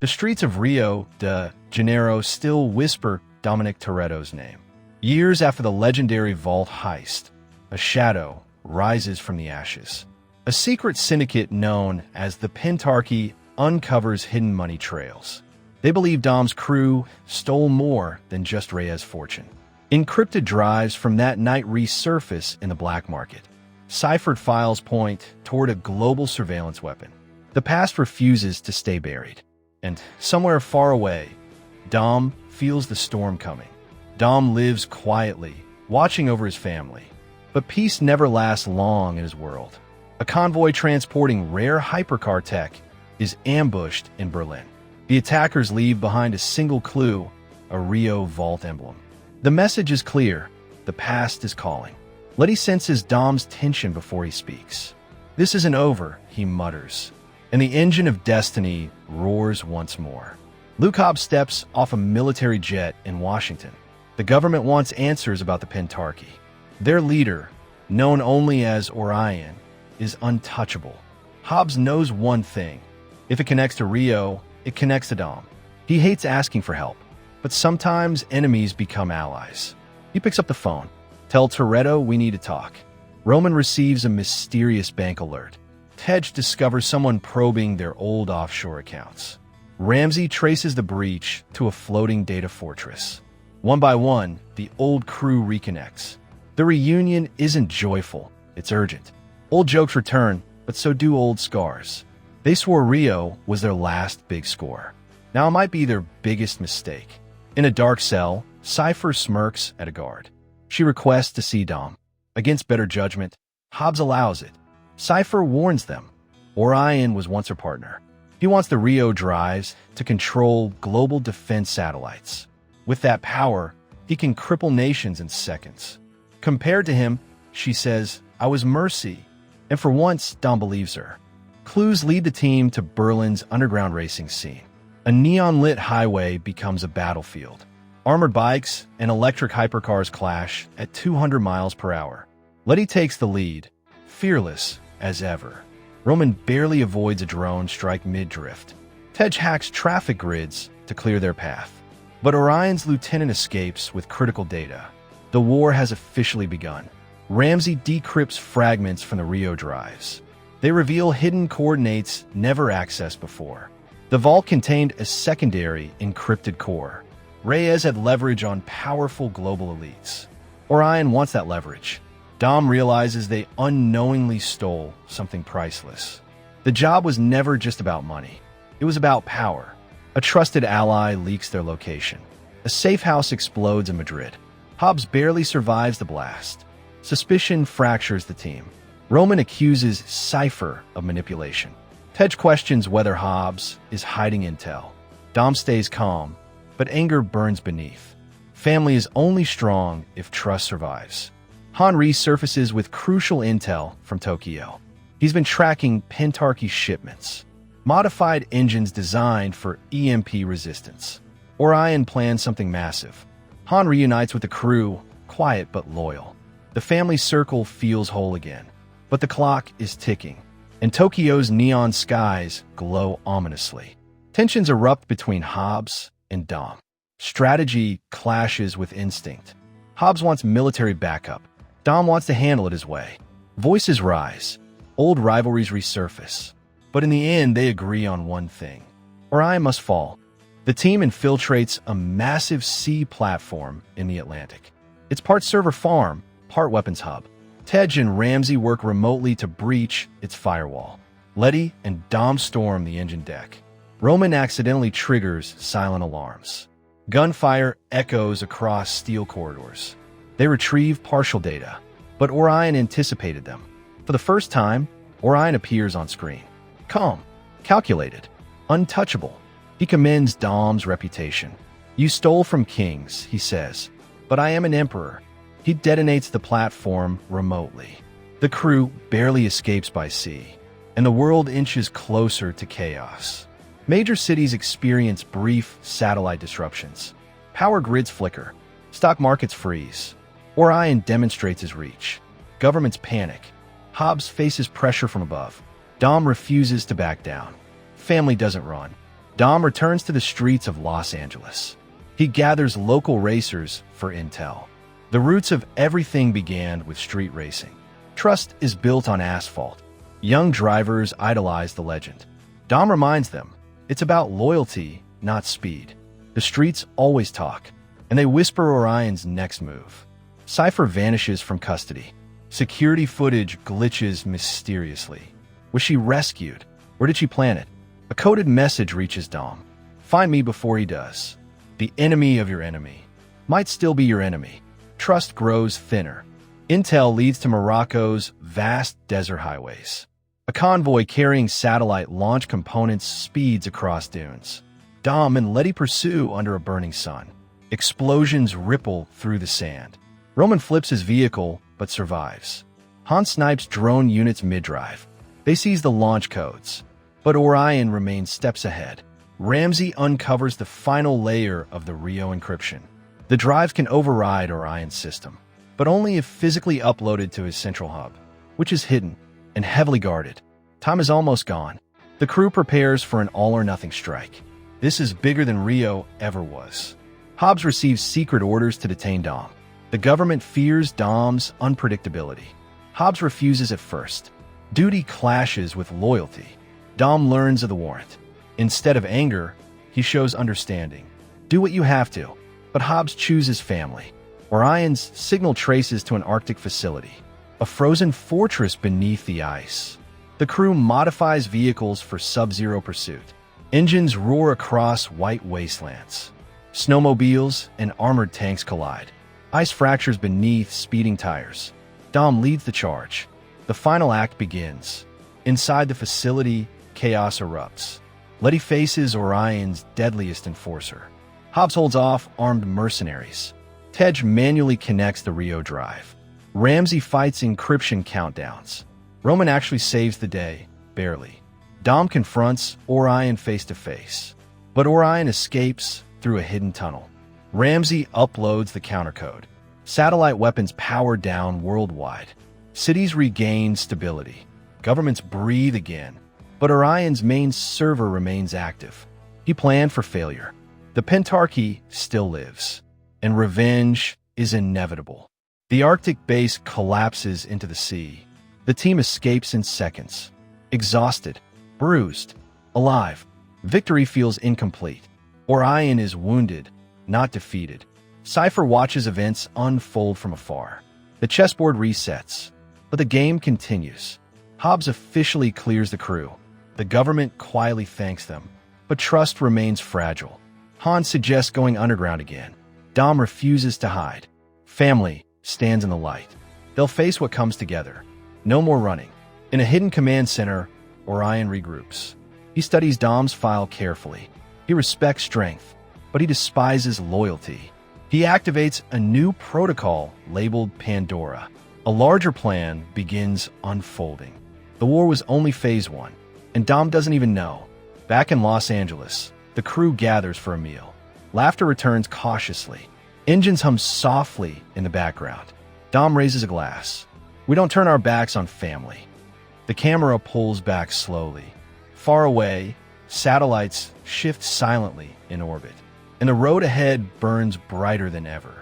The streets of Rio de Janeiro still whisper Dominic Toretto's name. Years after the legendary vault heist, a shadow rises from the ashes. A secret syndicate known as the Pentarchy uncovers hidden money trails. They believe Dom's crew stole more than just Reyes' fortune. Encrypted drives from that night resurface in the black market. Ciphered files point toward a global surveillance weapon. The past refuses to stay buried. And somewhere far away, Dom feels the storm coming. Dom lives quietly, watching over his family. But peace never lasts long in his world. A convoy transporting rare hypercar tech is ambushed in Berlin. The attackers leave behind a single clue, a Rio vault emblem. The message is clear. The past is calling. Letty senses Dom's tension before he speaks. This isn't over, he mutters, and the engine of destiny roars once more. Luke Hobbs steps off a military jet in Washington. The government wants answers about the Pentarchy. Their leader, known only as Orion, is untouchable. Hobbs knows one thing. If it connects to Rio, it connects to Dom. He hates asking for help, but sometimes enemies become allies. He picks up the phone. Tell Toretto we need to talk. Roman receives a mysterious bank alert. Tej discovers someone probing their old offshore accounts. Ramsey traces the breach to a floating data fortress. One by one, the old crew reconnects. The reunion isn't joyful, it's urgent. Old jokes return, but so do old scars. They swore Rio was their last big score. Now it might be their biggest mistake. In a dark cell, Cypher smirks at a guard. She requests to see Dom. Against better judgment, Hobbs allows it. Cypher warns them. Orion was once her partner. He wants the Rio drives to control global defense satellites. With that power, he can cripple nations in seconds. Compared to him, she says, I was Mercy. And for once, Dom believes her. Clues lead the team to Berlin's underground racing scene. A neon-lit highway becomes a battlefield. Armored bikes and electric hypercars clash at 200 miles per hour. Letty takes the lead, fearless as ever. Roman barely avoids a drone strike mid-drift. Tej hacks traffic grids to clear their path. But Orion's lieutenant escapes with critical data. The war has officially begun. Ramsey decrypts fragments from the Rio drives. They reveal hidden coordinates never accessed before. The vault contained a secondary encrypted core. Reyes had leverage on powerful global elites. Orion wants that leverage. Dom realizes they unknowingly stole something priceless. The job was never just about money. It was about power. A trusted ally leaks their location. A safe house explodes in Madrid. Hobbs barely survives the blast. Suspicion fractures the team. Roman accuses Cypher of manipulation. Tej questions whether Hobbs is hiding intel. Dom stays calm, but anger burns beneath. Family is only strong if trust survives. Han resurfaces with crucial intel from Tokyo. He's been tracking Pentarchy shipments. Modified engines designed for EMP resistance. Orion plans something massive. Han reunites with the crew, quiet but loyal. The family circle feels whole again. But the clock is ticking, and Tokyo's neon skies glow ominously. Tensions erupt between Hobbs and Dom. Strategy clashes with instinct. Hobbs wants military backup. Dom wants to handle it his way. Voices rise. Old rivalries resurface. But in the end, they agree on one thing. Orion must fall. The team infiltrates a massive sea platform in the Atlantic. It's part server farm, part weapons hub. Tej and Ramsey work remotely to breach its firewall. Letty and Dom storm the engine deck. Roman accidentally triggers silent alarms. Gunfire echoes across steel corridors. They retrieve partial data, but Orion anticipated them. For the first time, Orion appears on screen. Calm, calculated, untouchable. He commends Dom's reputation. You stole from kings, he says, but I am an emperor. He detonates the platform remotely. The crew barely escapes by sea, and the world inches closer to chaos. Major cities experience brief satellite disruptions. Power grids flicker. Stock markets freeze. Orion demonstrates his reach. Governments panic. Hobbs faces pressure from above. Dom refuses to back down. Family doesn't run. Dom returns to the streets of Los Angeles. He gathers local racers for intel. The roots of everything began with street racing. Trust is built on asphalt. Young drivers idolize the legend. Dom reminds them, it's about loyalty, not speed. The streets always talk, and they whisper Orion's next move. Cypher vanishes from custody. Security footage glitches mysteriously. Was she rescued, or did she plan it? A coded message reaches Dom. Find me before he does. The enemy of your enemy might still be your enemy. Trust grows thinner. Intel leads to Morocco's vast desert highways. A convoy carrying satellite launch components speeds across dunes. Dom and Letty pursue under a burning sun. Explosions ripple through the sand. Roman flips his vehicle, but survives. Han snipes drone units mid-drive. They seize the launch codes, but Orion remains steps ahead. Ramsey uncovers the final layer of the Rio encryption. The drives can override Orion's system, but only if physically uploaded to his central hub, which is hidden and heavily guarded. Time is almost gone. The crew prepares for an all-or-nothing strike. This is bigger than Rio ever was. Hobbs receives secret orders to detain Dom. The government fears Dom's unpredictability. Hobbs refuses at first. Duty clashes with loyalty. Dom learns of the warrant. Instead of anger, he shows understanding. Do what you have to, but Hobbs chooses family. Orion's signal traces to an Arctic facility, a frozen fortress beneath the ice. The crew modifies vehicles for sub-zero pursuit. Engines roar across white wastelands. Snowmobiles and armored tanks collide. Ice fractures beneath speeding tires. Dom leads the charge. The final act begins. Inside the facility, chaos erupts. Letty faces Orion's deadliest enforcer. Hobbs holds off armed mercenaries. Tej manually connects the Rio drive. Ramsey fights encryption countdowns. Roman actually saves the day, barely. Dom confronts Orion face-to-face, but Orion escapes through a hidden tunnel. Ramsey uploads the countercode. Satellite weapons power down worldwide. Cities regain stability. Governments breathe again, but Orion's main server remains active. He planned for failure. The Pentarchy still lives, and revenge is inevitable. The Arctic base collapses into the sea. The team escapes in seconds. Exhausted, bruised, alive. Victory feels incomplete. Orion is wounded, not defeated. Cypher watches events unfold from afar. The chessboard resets, but the game continues. Hobbs officially clears the crew. The government quietly thanks them, but trust remains fragile. Han suggests going underground again. Dom refuses to hide. Family stands in the light. They'll face what comes together. No more running. In a hidden command center, Orion regroups. He studies Dom's file carefully. He respects strength, but he despises loyalty. He activates a new protocol labeled Pandora. A larger plan begins unfolding. The war was only phase 1, and Dom doesn't even know. Back in Los Angeles, the crew gathers for a meal. Laughter returns cautiously. Engines hum softly in the background. Dom raises a glass. We don't turn our backs on family. The camera pulls back slowly. Far away, satellites shift silently in orbit, and the road ahead burns brighter than ever.